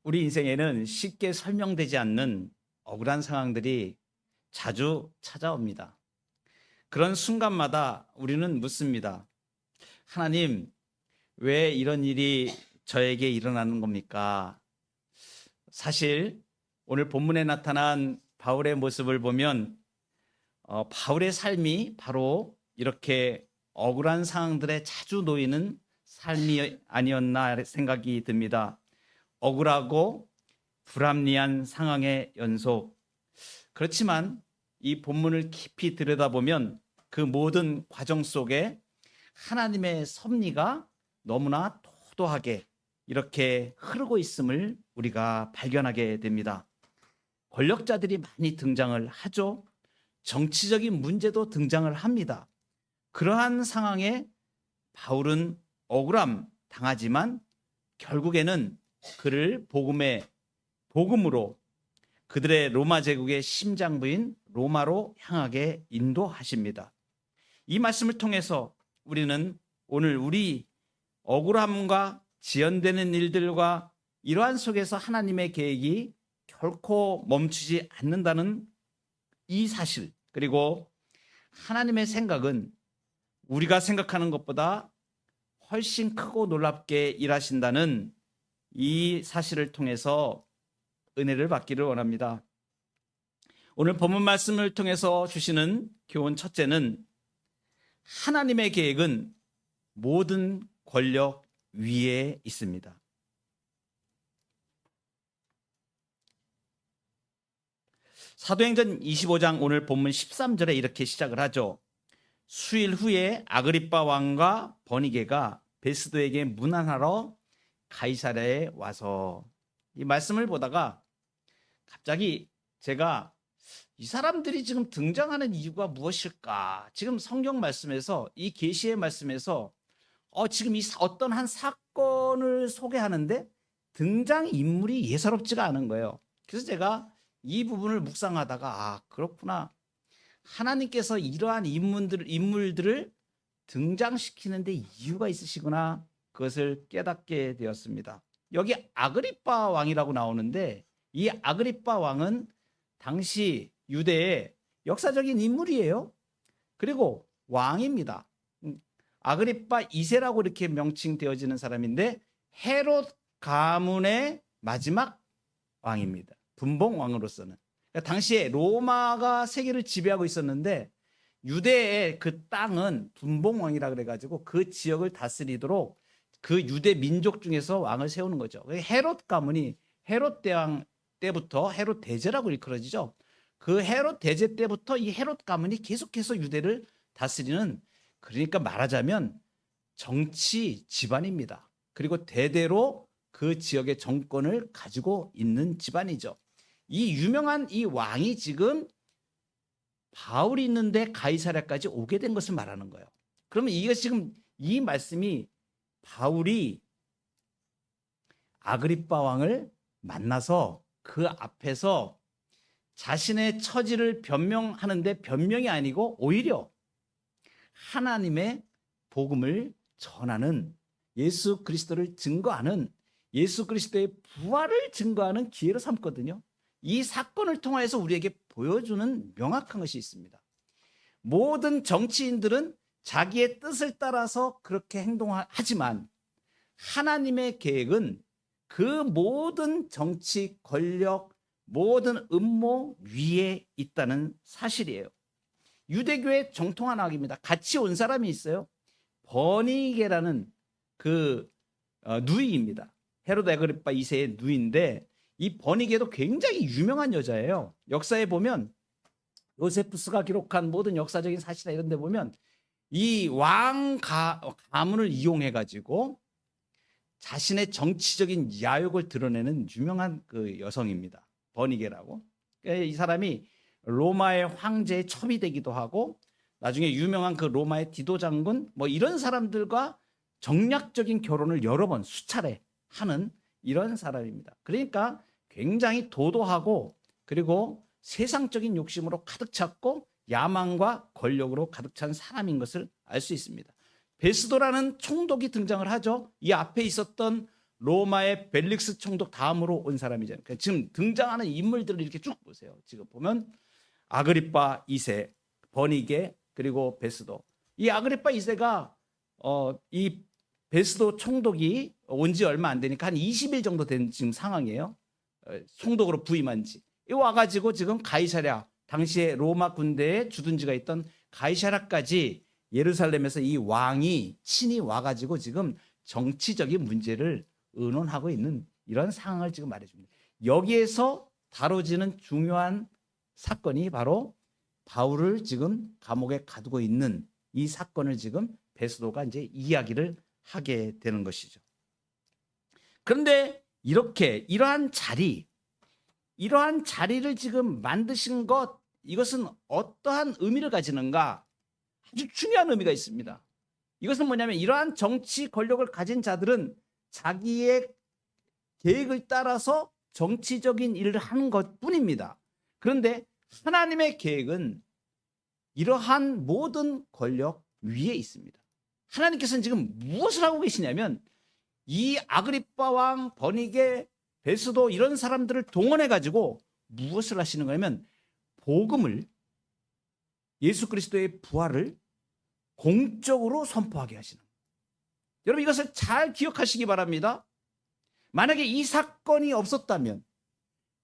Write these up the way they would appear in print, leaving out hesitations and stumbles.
우리 인생에는 쉽게 설명되지 않는 억울한 상황들이 자주 찾아옵니다. 그런 순간마다 우리는 묻습니다. 하나님, 왜 이런 일이 저에게 일어나는 겁니까? 사실 오늘 본문에 나타난 바울의 모습을 보면 바울의 삶이 바로 이렇게 억울한 상황들에 자주 놓이는 삶이 아니었나 생각이 듭니다. 억울하고 불합리한 상황의 연속. 그렇지만 이 본문을 깊이 들여다보면 그 모든 과정 속에 하나님의 섭리가 너무나 토도하게 이렇게 흐르고 있음을 우리가 발견하게 됩니다. 권력자들이 많이 등장을 하죠. 정치적인 문제도 등장을 합니다. 그러한 상황에 바울은 억울함 당하지만 결국에는 그를 복음으로 그들의 로마 제국의 심장부인 로마로 향하게 인도하십니다. 이 말씀을 통해서 우리는 오늘 우리 억울함과 지연되는 일들과 이러한 속에서 하나님의 계획이 결코 멈추지 않는다는 이 사실, 그리고 하나님의 생각은 우리가 생각하는 것보다 훨씬 크고 놀랍게 일하신다는 이 사실을 통해서 은혜를 받기를 원합니다. 오늘 본문 말씀을 통해서 주시는 교훈 첫째는 하나님의 계획은 모든 권력 위에 있습니다. 사도행전 25장 오늘 본문 13절에 이렇게 시작을 하죠. 수일 후에 아그리빠 왕과 버니게가 베스도에게 문안하러 가이사랴에 와서, 이 말씀을 보다가 갑자기 제가 이 사람들이 지금 등장하는 이유가 무엇일까? 지금 성경 말씀에서, 이 계시의 말씀에서 지금 이 어떤 한 사건을 소개하는데 등장 인물이 예사롭지가 않은 거예요. 그래서 제가 이 부분을 묵상하다가 그렇구나. 하나님께서 이러한 인물들을 등장시키는데 이유가 있으시구나. 그것을 깨닫게 되었습니다. 여기 아그리빠 왕이라고 나오는데 이 아그리빠 왕은 당시 유대의 역사적인 인물이에요. 그리고 왕입니다. 아그리빠 2세라고 이렇게 명칭되어지는 사람인데 헤롯 가문의 마지막 왕입니다. 분봉 왕으로서는. 그러니까 당시에 로마가 세계를 지배하고 있었는데 유대의 그 땅은 분봉 왕이라 그래가지고 그 지역을 다스리도록 그 유대 민족 중에서 왕을 세우는 거죠. 헤롯 가문이 헤롯 대왕 때부터 헤롯 대제라고 일컬어지죠. 그 헤롯 대제 때부터 이 헤롯 가문이 계속해서 유대를 다스리는, 그러니까 말하자면 정치 집안입니다. 그리고 대대로 그 지역의 정권을 가지고 있는 집안이죠. 이 유명한 이 왕이 지금 바울이 있는데 가이사랴까지 오게 된 것을 말하는 거예요. 그러면 이게 지금 이 말씀이 바울이 아그리빠 왕을 만나서 그 앞에서 자신의 처지를 변명하는데 변명이 아니고 오히려 하나님의 복음을 전하는, 예수 그리스도를 증거하는, 예수 그리스도의 부활을 증거하는 기회로 삼거든요. 이 사건을 통해서 우리에게 보여주는 명확한 것이 있습니다. 모든 정치인들은 자기의 뜻을 따라서 그렇게 행동하지만 하나님의 계획은 그 모든 정치, 권력, 모든 음모 위에 있다는 사실이에요. 유대교의 정통한 학입니다. 같이 온 사람이 있어요. 버니게라는 그 누이입니다. 헤롯 아그리빠 2세의 누이인데 이 버니게도 굉장히 유명한 여자예요. 역사에 보면 요세푸스가 기록한 모든 역사적인 사실이나 이런 데 보면 이 왕 가문을 이용해 가지고 자신의 정치적인 야욕을 드러내는 유명한 그 여성입니다. 버니게라고. 이 사람이 로마의 황제의 첩이 되기도 하고 나중에 유명한 그 로마의 디도 장군 뭐 이런 사람들과 정략적인 결혼을 여러 번 수차례 하는 이런 사람입니다. 그러니까 굉장히 도도하고 그리고 세상적인 욕심으로 가득 찼고 야망과 권력으로 가득 찬 사람인 것을 알 수 있습니다. 베스도라는 총독이 등장을 하죠. 이 앞에 있었던 로마의 벨릭스 총독 다음으로 온 사람이잖아요. 그러니까 지금 등장하는 인물들을 이렇게 쭉 보세요. 지금 보면 아그리파 2세, 버니게, 그리고 베스도. 이 아그리파 2세가 이 베스도 총독이 온 지 얼마 안 되니까 한 20일 정도 된 지금 상황이에요. 총독으로 부임한 지. 이 와가지고 지금 가이사랴, 당시에 로마 군대의 주둔지가 있던 가이사랴까지 예루살렘에서 이 왕이 친히 와가지고 지금 정치적인 문제를 의논하고 있는 이런 상황을 지금 말해줍니다. 여기에서 다뤄지는 중요한 사건이 바로 바울을 지금 감옥에 가두고 있는 이 사건을 지금 베스도가 이제 이야기를 하게 되는 것이죠. 그런데 이러한 자리를 지금 만드신 것, 이것은 어떠한 의미를 가지는가? 아주 중요한 의미가 있습니다. 이것은 뭐냐면 이러한 정치 권력을 가진 자들은 자기의 계획을 따라서 정치적인 일을 하는 것뿐입니다. 그런데 하나님의 계획은 이러한 모든 권력 위에 있습니다. 하나님께서는 지금 무엇을 하고 계시냐면 이 아그리파 왕, 버니게, 베스도 이런 사람들을 동원해 가지고 무엇을 하시는 거냐면 복음을, 예수 그리스도의 부활을 공적으로 선포하게 하시는 거예요. 여러분 이것을 잘 기억하시기 바랍니다. 만약에 이 사건이 없었다면,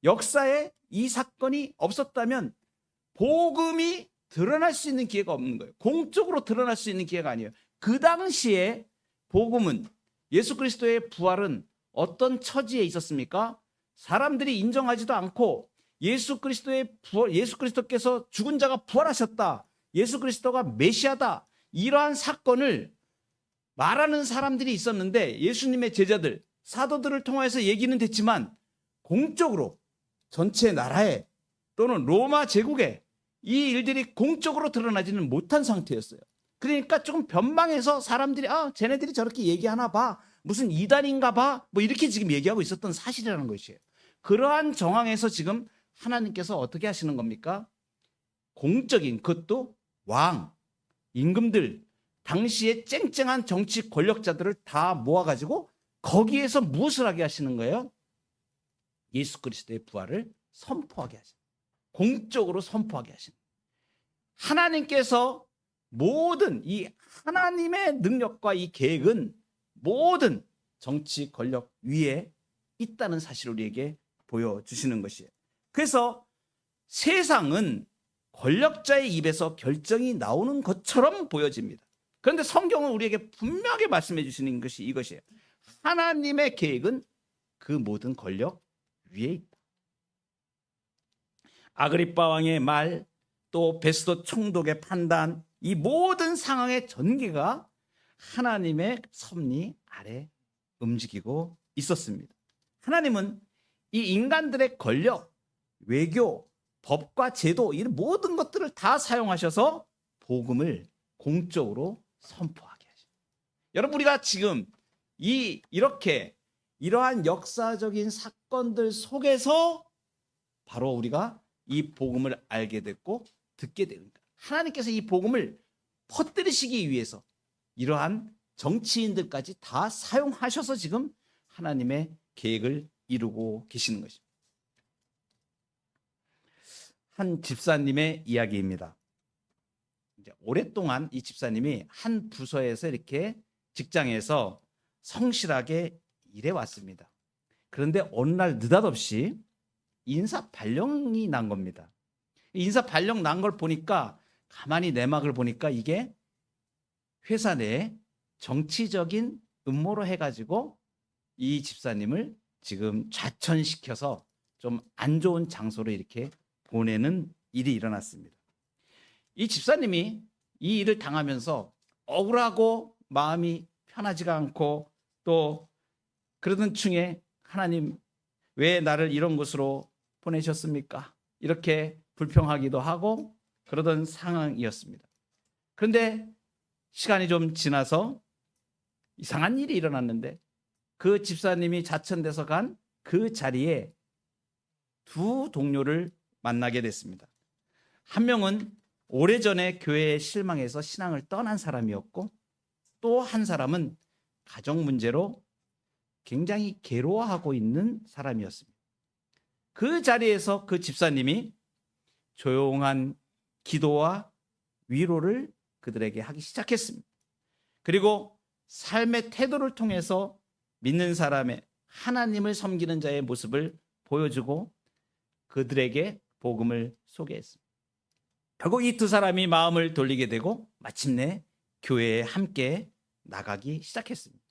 역사에 이 사건이 없었다면 복음이 드러날 수 있는 기회가 없는 거예요. 공적으로 드러날 수 있는 기회가 아니에요. 그 당시에 복음은, 예수 그리스도의 부활은 어떤 처지에 있었습니까? 사람들이 인정하지도 않고 예수 그리스도께서 죽은 자가 부활하셨다, 예수 그리스도가 메시아다, 이러한 사건을 말하는 사람들이 있었는데 예수님의 제자들, 사도들을 통해서 얘기는 됐지만 공적으로 전체 나라에 또는 로마 제국에 이 일들이 공적으로 드러나지는 못한 상태였어요. 그러니까 조금 변방에서 사람들이 쟤네들이 저렇게 얘기하나 봐, 무슨 이단인가 봐, 뭐 이렇게 지금 얘기하고 있었던 사실이라는 것이에요. 그러한 정황에서 지금 하나님께서 어떻게 하시는 겁니까? 공적인, 그것도 왕, 임금들, 당시에 쨍쨍한 정치 권력자들을 다 모아가지고 거기에서 무엇을 하게 하시는 거예요? 예수 그리스도의 부활을 선포하게 하시는 거예요. 공적으로 선포하게 하시는 거예요. 하나님께서 모든 이 하나님의 능력과 이 계획은 모든 정치 권력 위에 있다는 사실을 우리에게 보여주시는 것이에요. 그래서 세상은 권력자의 입에서 결정이 나오는 것처럼 보여집니다. 그런데 성경은 우리에게 분명하게 말씀해 주시는 것이 이것이에요. 하나님의 계획은 그 모든 권력 위에 있다. 아그리파 왕의 말, 또 베스도 총독의 판단, 이 모든 상황의 전개가 하나님의 섭리 아래 움직이고 있었습니다. 하나님은 이 인간들의 권력, 외교, 법과 제도, 이런 모든 것들을 다 사용하셔서 복음을 공적으로 선포하게 하십니다. 여러분, 우리가 지금 이러한 역사적인 사건들 속에서 바로 우리가 이 복음을 알게 됐고 듣게 됩니다. 하나님께서 이 복음을 퍼뜨리시기 위해서 이러한 정치인들까지 다 사용하셔서 지금 하나님의 계획을 이루고 계시는 것입니다. 한 집사님의 이야기입니다. 이제 오랫동안 이 집사님이 한 부서에서 이렇게 직장에서 성실하게 일해 왔습니다. 그런데 어느 날 느닷없이 인사 발령이 난 겁니다. 인사 발령 난 걸 보니까, 가만히 내막을 보니까 이게 회사 내에 정치적인 음모로 해가지고 이 집사님을 지금 좌천시켜서 좀 안 좋은 장소로 이렇게 보내는 일이 일어났습니다. 이 집사님이 이 일을 당하면서 억울하고 마음이 편하지가 않고, 또 그러던 중에 하나님 왜 나를 이런 곳으로 보내셨습니까? 이렇게 불평하기도 하고 그러던 상황이었습니다. 그런데 시간이 좀 지나서 이상한 일이 일어났는데, 그 집사님이 자천돼서 간 그 자리에 두 동료를 만나게 됐습니다. 한 명은 오래전에 교회에 실망해서 신앙을 떠난 사람이었고, 또 한 사람은 가정 문제로 굉장히 괴로워하고 있는 사람이었습니다. 그 자리에서 그 집사님이 조용한 기도와 위로를 그들에게 하기 시작했습니다. 그리고 삶의 태도를 통해서 믿는 사람의 하나님을 섬기는 자의 모습을 보여주고 그들에게 복음을 소개했습니다. 결국 이 두 사람이 마음을 돌리게 되고 마침내 교회에 함께 나가기 시작했습니다.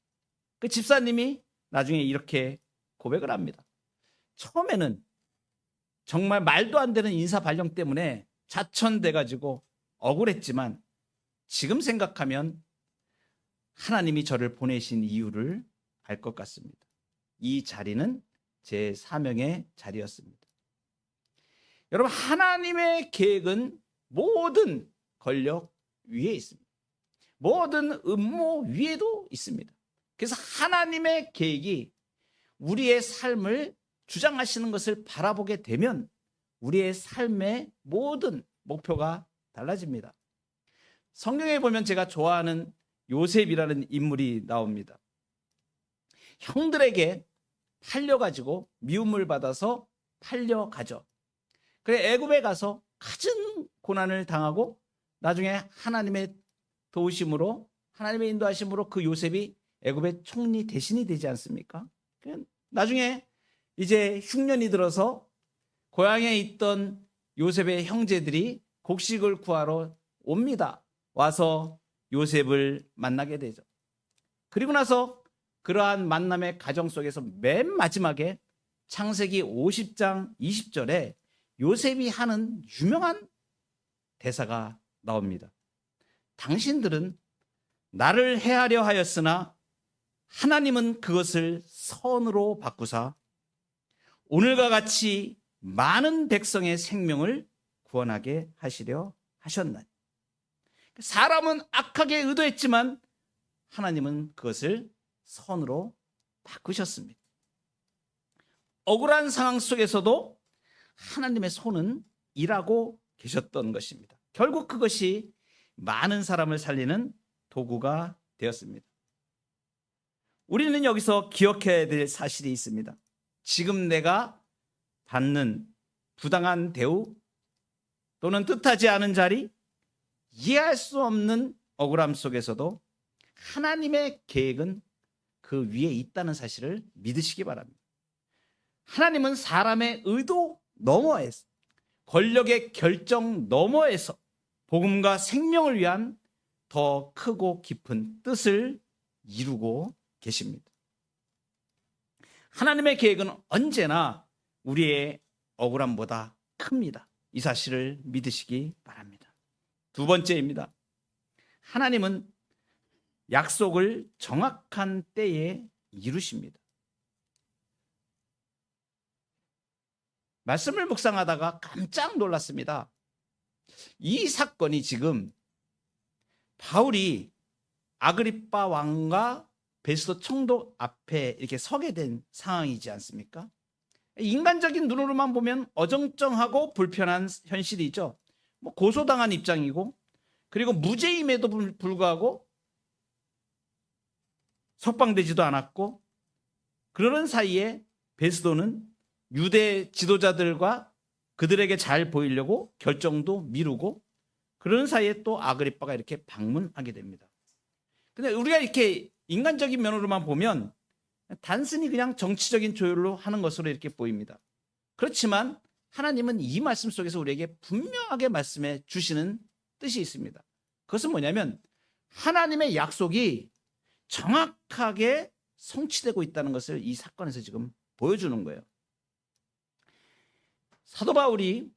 그 집사님이 나중에 이렇게 고백을 합니다. 처음에는 정말 말도 안 되는 인사 발령 때문에 자천돼가지고 억울했지만 지금 생각하면 하나님이 저를 보내신 이유를 알 것 같습니다. 이 자리는 제 사명의 자리였습니다. 여러분, 하나님의 계획은 모든 권력 위에 있습니다. 모든 음모 위에도 있습니다. 그래서 하나님의 계획이 우리의 삶을 주장하시는 것을 바라보게 되면 우리의 삶의 모든 목표가 달라집니다. 성경에 보면 제가 좋아하는 요셉이라는 인물이 나옵니다. 형들에게 팔려가지고 미움을 받아서 팔려가죠. 그래 애굽에 가서 갖은 고난을 당하고 나중에 하나님의 도우심으로 하나님의 인도하심으로 그 요셉이 애굽의 총리 대신이 되지 않습니까? 나중에 이제 흉년이 들어서 고향에 있던 요셉의 형제들이 곡식을 구하러 옵니다. 와서 요셉을 만나게 되죠. 그리고 나서 그러한 만남의 과정 속에서 맨 마지막에 창세기 50장 20절에 요셉이 하는 유명한 대사가 나옵니다. 당신들은 나를 해하려 하였으나 하나님은 그것을 선으로 바꾸사 오늘과 같이 많은 백성의 생명을 구원하게 하시려 하셨나니. 사람은 악하게 의도했지만 하나님은 그것을 선으로 바꾸셨습니다. 억울한 상황 속에서도 하나님의 손은 일하고 계셨던 것입니다. 결국 그것이 많은 사람을 살리는 도구가 되었습니다. 우리는 여기서 기억해야 될 사실이 있습니다. 지금 내가 받는 부당한 대우 또는 뜻하지 않은 자리, 이해할 수 없는 억울함 속에서도 하나님의 계획은 그 위에 있다는 사실을 믿으시기 바랍니다. 하나님은 사람의 의도 너머에서, 권력의 결정 너머에서 복음과 생명을 위한 더 크고 깊은 뜻을 이루고 계십니다. 하나님의 계획은 언제나 우리의 억울함보다 큽니다. 이 사실을 믿으시기 바랍니다. 두 번째입니다. 하나님은 약속을 정확한 때에 이루십니다. 말씀을 묵상하다가 깜짝 놀랐습니다. 이 사건이 지금 바울이 아그리빠 왕과 베스도 총독 앞에 이렇게 서게 된 상황이지 않습니까? 인간적인 눈으로만 보면 어정쩡하고 불편한 현실이죠. 고소당한 입장이고, 그리고 무죄임에도 불구하고 석방되지도 않았고, 그러는 사이에 베스도는 유대 지도자들과 그들에게 잘 보이려고 결정도 미루고, 그러는 사이에 또 아그리빠가 이렇게 방문하게 됩니다. 근데 우리가 이렇게 인간적인 면으로만 보면 단순히 그냥 정치적인 조율로 하는 것으로 이렇게 보입니다. 그렇지만 하나님은 이 말씀 속에서 우리에게 분명하게 말씀해 주시는 뜻이 있습니다. 그것은 뭐냐면 하나님의 약속이 정확하게 성취되고 있다는 것을 이 사건에서 지금 보여주는 거예요. 사도 바울이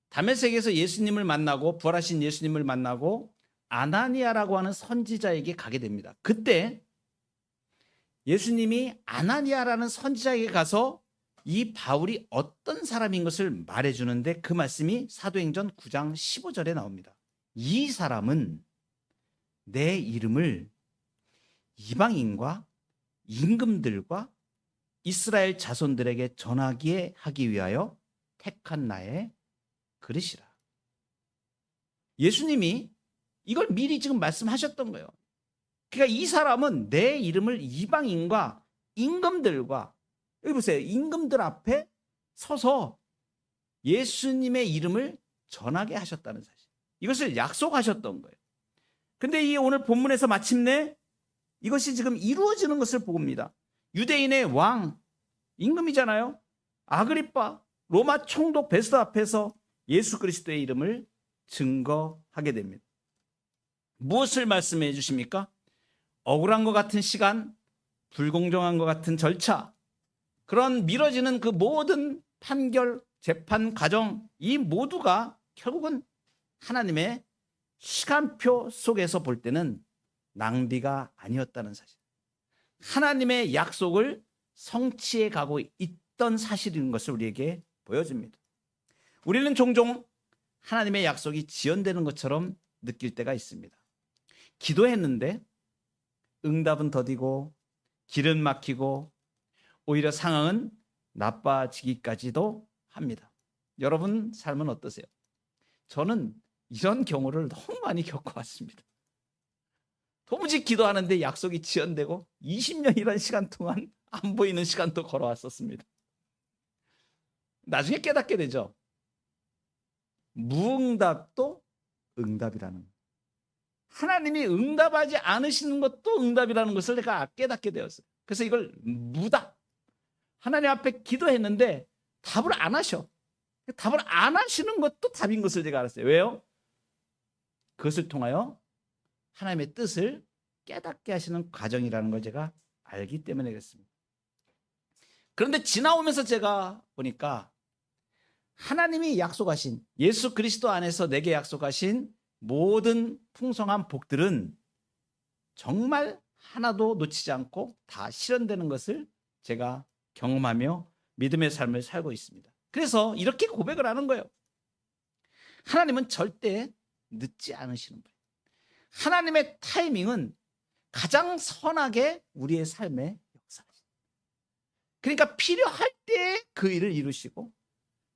다메섹에서 예수님을 만나고 부활하신 예수님을 만나고 아나니아라고 하는 선지자에게 가게 됩니다. 그때 예수님이 아나니아라는 선지자에게 가서 이 바울이 어떤 사람인 것을 말해주는데 그 말씀이 사도행전 9장 15절에 나옵니다. 이 사람은 내 이름을 이방인과 임금들과 이스라엘 자손들에게 전하게 하기 위하여 택한 나의 그릇이라. 예수님이 이걸 미리 지금 말씀하셨던 거예요. 그러니까 이 사람은 내 이름을 이방인과 임금들과, 여기 보세요, 임금들 앞에 서서 예수님의 이름을 전하게 하셨다는 사실, 이것을 약속하셨던 거예요. 근데 이 오늘 본문에서 마침내 이것이 지금 이루어지는 것을 봅니다. 유대인의 왕, 임금이잖아요. 아그리빠, 로마 총독 베스도 앞에서 예수 그리스도의 이름을 증거하게 됩니다. 무엇을 말씀해 주십니까? 억울한 것 같은 시간, 불공정한 것 같은 절차, 그런 미뤄지는 그 모든 판결, 재판 과정, 이 모두가 결국은 하나님의 시간표 속에서 볼 때는 낭비가 아니었다는 사실, 하나님의 약속을 성취해 가고 있던 사실인 것을 우리에게 보여줍니다. 우리는 종종 하나님의 약속이 지연되는 것처럼 느낄 때가 있습니다. 기도했는데 응답은 더디고 길은 막히고 오히려 상황은 나빠지기까지도 합니다. 여러분 삶은 어떠세요? 저는 이런 경우를 너무 많이 겪어왔습니다. 도무지 기도하는데 약속이 지연되고 20년이라는 시간 동안 안 보이는 시간도 걸어왔었습니다. 나중에 깨닫게 되죠. 무응답도 응답이라는 것. 하나님이 응답하지 않으시는 것도 응답이라는 것을 내가 깨닫게 되었어요. 그래서 이걸 무답, 하나님 앞에 기도했는데 답을 안 하셔. 답을 안 하시는 것도 답인 것을 제가 알았어요. 왜요? 그것을 통하여 하나님의 뜻을 깨닫게 하시는 과정이라는 걸 제가 알기 때문에 그렇습니다. 그런데 지나오면서 제가 보니까 하나님이 약속하신, 예수 그리스도 안에서 내게 약속하신 모든 풍성한 복들은 정말 하나도 놓치지 않고 다 실현되는 것을 제가 경험하며 믿음의 삶을 살고 있습니다. 그래서 이렇게 고백을 하는 거예요. 하나님은 절대 늦지 않으시는 거예요. 하나님의 타이밍은 가장 선하게 우리의 삶에 역사하십니다. 그러니까 필요할 때 그 일을 이루시고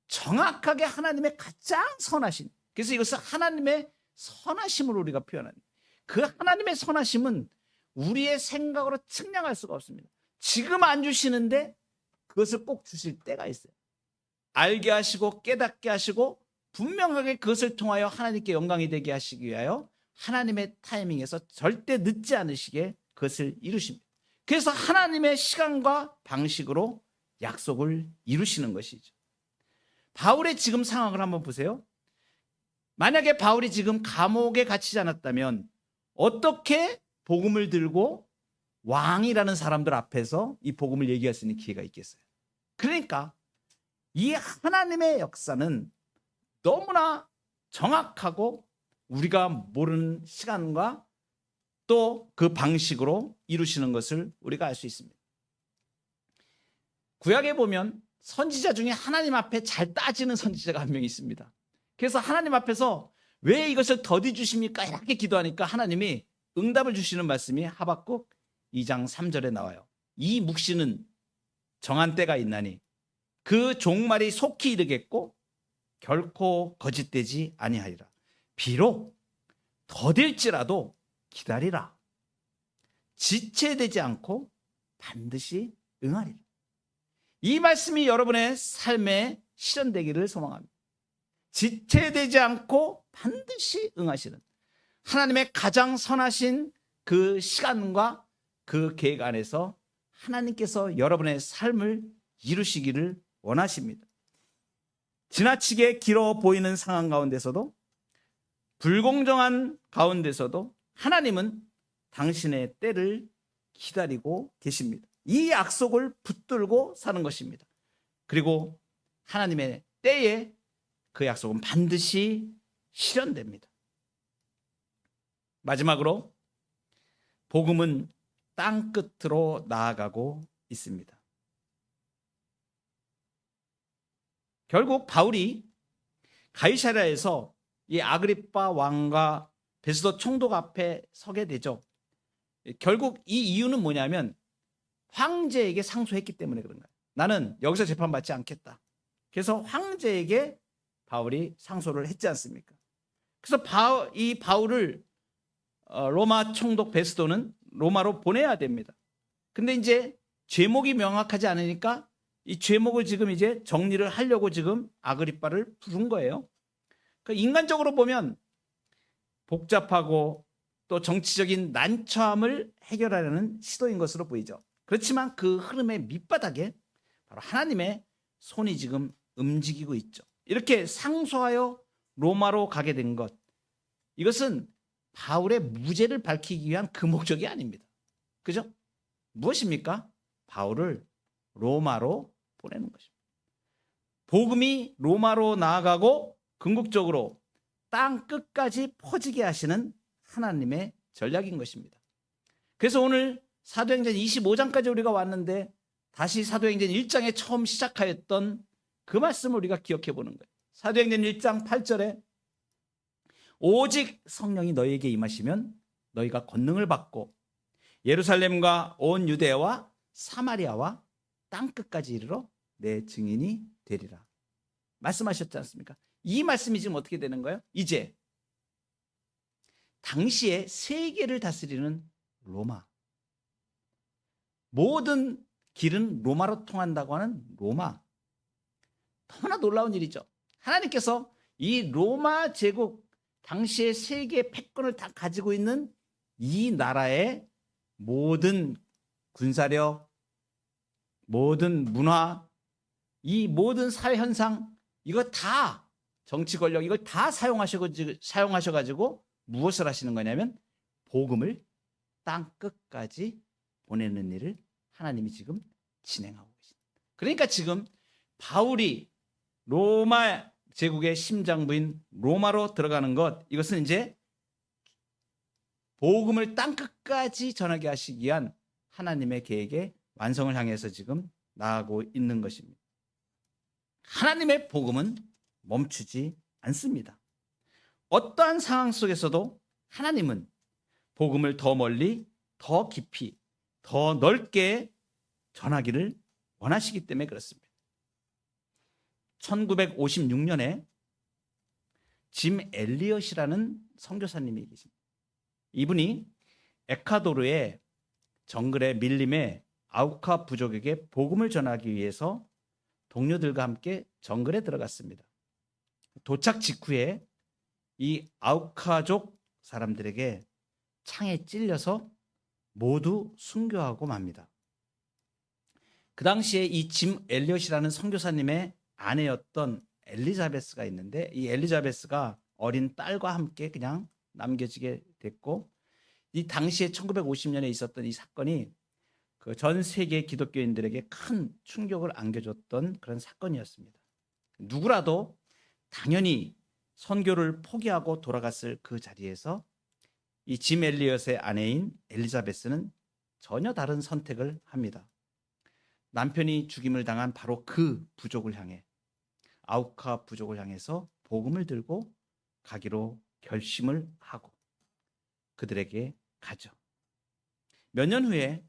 정확하게 하나님의 가장 선하신, 그래서 이것을 하나님의 선하심으로 우리가 표현합니다. 그 하나님의 선하심은 우리의 생각으로 측량할 수가 없습니다. 지금 안 주시는데 그것을 꼭 주실 때가 있어요. 알게 하시고 깨닫게 하시고 분명하게 그것을 통하여 하나님께 영광이 되게 하시기 위하여 하나님의 타이밍에서 절대 늦지 않으시게 그것을 이루십니다. 그래서 하나님의 시간과 방식으로 약속을 이루시는 것이죠. 바울의 지금 상황을 한번 보세요. 만약에 바울이 지금 감옥에 갇히지 않았다면 어떻게 복음을 들고 왕이라는 사람들 앞에서 이 복음을 얘기할 수 있는 기회가 있겠어요? 그러니까 이 하나님의 역사는 너무나 정확하고 우리가 모르는 시간과 또 그 방식으로 이루시는 것을 우리가 알 수 있습니다. 구약에 보면 선지자 중에 하나님 앞에 잘 따지는 선지자가 한 명 있습니다. 그래서 하나님 앞에서 왜 이것을 더디 주십니까? 이렇게 기도하니까 하나님이 응답을 주시는 말씀이 하박국 2장 3절에 나와요. 이 묵시는 정한 때가 있나니 그 종말이 속히 이르겠고 결코 거짓되지 아니하리라. 비록 더딜지라도 기다리라. 지체되지 않고 반드시 응하리라. 이 말씀이 여러분의 삶에 실현되기를 소망합니다. 지체되지 않고 반드시 응하시는 하나님의 가장 선하신 그 시간과 그 계획 안에서 하나님께서 여러분의 삶을 이루시기를 원하십니다. 지나치게 길어 보이는 상황 가운데서도 불공정한 가운데서도 하나님은 당신의 때를 기다리고 계십니다. 이 약속을 붙들고 사는 것입니다. 그리고 하나님의 때에 그 약속은 반드시 실현됩니다. 마지막으로 복음은 땅 끝으로 나아가고 있습니다. 결국 바울이 가이사랴에서 이 아그리빠 왕과 베스도 총독 앞에 서게 되죠. 결국 이 이유는 뭐냐면 황제에게 상소했기 때문에 그런 거예요. 나는 여기서 재판받지 않겠다. 그래서 황제에게 바울이 상소를 했지 않습니까? 그래서 이 바울을 로마 총독 베스도는 로마로 보내야 됩니다. 근데 이제 죄목이 명확하지 않으니까 이 죄목을 지금 이제 정리를 하려고 지금 아그리빠를 부른 거예요. 그러니까 인간적으로 보면 복잡하고 또 정치적인 난처함을 해결하려는 시도인 것으로 보이죠. 그렇지만 그 흐름의 밑바닥에 바로 하나님의 손이 지금 움직이고 있죠. 이렇게 상소하여 로마로 가게 된 것, 이것은 바울의 무죄를 밝히기 위한 그 목적이 아닙니다. 그죠? 무엇입니까? 바울을 로마로 보내는 것입니다. 복음이 로마로 나아가고 궁극적으로 땅 끝까지 퍼지게 하시는 하나님의 전략인 것입니다. 그래서 오늘 사도행전 25장까지 우리가 왔는데 다시 사도행전 1장에 처음 시작하였던 그 말씀을 우리가 기억해 보는 거예요. 사도행전 1장 8절에 오직 성령이 너희에게 임하시면 너희가 권능을 받고 예루살렘과 온 유대와 사마리아와 땅끝까지 이르러 내 증인이 되리라 말씀하셨지 않습니까? 이 말씀이 지금 어떻게 되는 거예요? 이제 당시에 세계를 다스리는 로마, 모든 길은 로마로 통한다고 하는 로마, 너무나 놀라운 일이죠. 하나님께서 이 로마 제국, 당시의 세계 패권을 다 가지고 있는 이 나라의 모든 군사력, 모든 문화, 이 모든 사회 현상, 이거 다 정치 권력, 이걸 다 사용하셔가지고 무엇을 하시는 거냐면 복음을 땅 끝까지 보내는 일을 하나님이 지금 진행하고 계십니다. 그러니까 지금 바울이 로마 제국의 심장부인 로마로 들어가는 것, 이것은 이제 복음을 땅 끝까지 전하게 하시기 위한 하나님의 계획의 완성을 향해서 지금 나아가고 있는 것입니다. 하나님의 복음은 멈추지 않습니다. 어떠한 상황 속에서도 하나님은 복음을 더 멀리, 더 깊이, 더 넓게 전하기를 원하시기 때문에 그렇습니다. 1956년에 짐 엘리엇이라는 선교사님이 계십니다. 이분이 에콰도르의 정글의 밀림의 아우카 부족에게 복음을 전하기 위해서 동료들과 함께 정글에 들어갔습니다. 도착 직후에 이 아우카족 사람들에게 창에 찔려서 모두 순교하고 맙니다. 그 당시에 이 짐 엘리엇이라는 선교사님의 아내였던 엘리자베스가 있는데, 이 엘리자베스가 어린 딸과 함께 그냥 남겨지게 됐고, 이 당시에 1950년에 있었던 이 사건이 그 전 세계 기독교인들에게 큰 충격을 안겨줬던 그런 사건이었습니다. 누구라도 당연히 선교를 포기하고 돌아갔을 그 자리에서 이 짐 엘리엇의 아내인 엘리자베스는 전혀 다른 선택을 합니다. 남편이 죽임을 당한 바로 그 부족을 향해, 아우카 부족을 향해서 복음을 들고 가기로 결심을 하고 그들에게 가죠. 몇 년 후에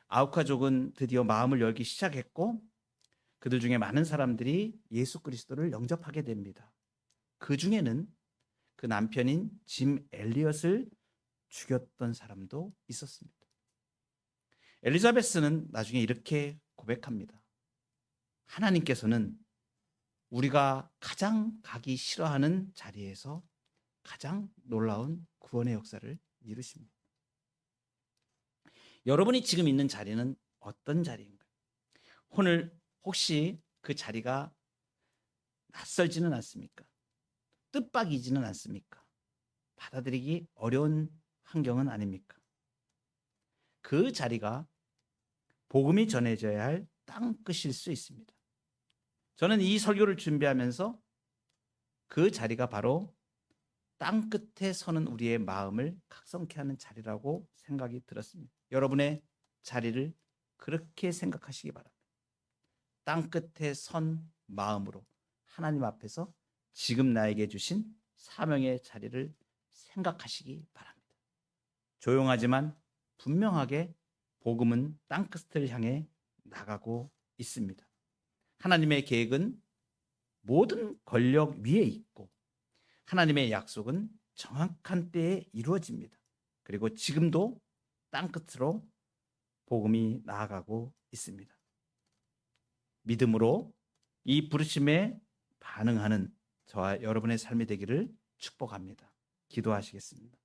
아우카족은 드디어 마음을 열기 시작했고 그들 중에 많은 사람들이 예수 그리스도를 영접하게 됩니다. 그 중에는 그 남편인 짐 엘리엇을 죽였던 사람도 있었습니다. 엘리자베스는 나중에 이렇게 고백합니다. 하나님께서는 우리가 가장 가기 싫어하는 자리에서 가장 놀라운 구원의 역사를 이루십니다. 여러분이 지금 있는 자리는 어떤 자리인가요? 오늘 혹시 그 자리가 낯설지는 않습니까? 뜻밖이지는 않습니까? 받아들이기 어려운 환경은 아닙니까? 그 자리가 복음이 전해져야 할 땅끝일 수 있습니다. 저는 이 설교를 준비하면서 그 자리가 바로 땅끝에 서는 우리의 마음을 각성케 하는 자리라고 생각이 들었습니다. 여러분의 자리를 그렇게 생각하시기 바랍니다. 땅끝에 선 마음으로 하나님 앞에서 지금 나에게 주신 사명의 자리를 생각하시기 바랍니다. 조용하지만 분명하게 복음은 땅끝을 향해 나가고 있습니다. 하나님의 계획은 모든 권력 위에 있고 하나님의 약속은 정확한 때에 이루어집니다. 그리고 지금도 땅끝으로 복음이 나아가고 있습니다. 믿음으로 이 부르심에 반응하는 저와 여러분의 삶이 되기를 축복합니다. 기도하시겠습니다.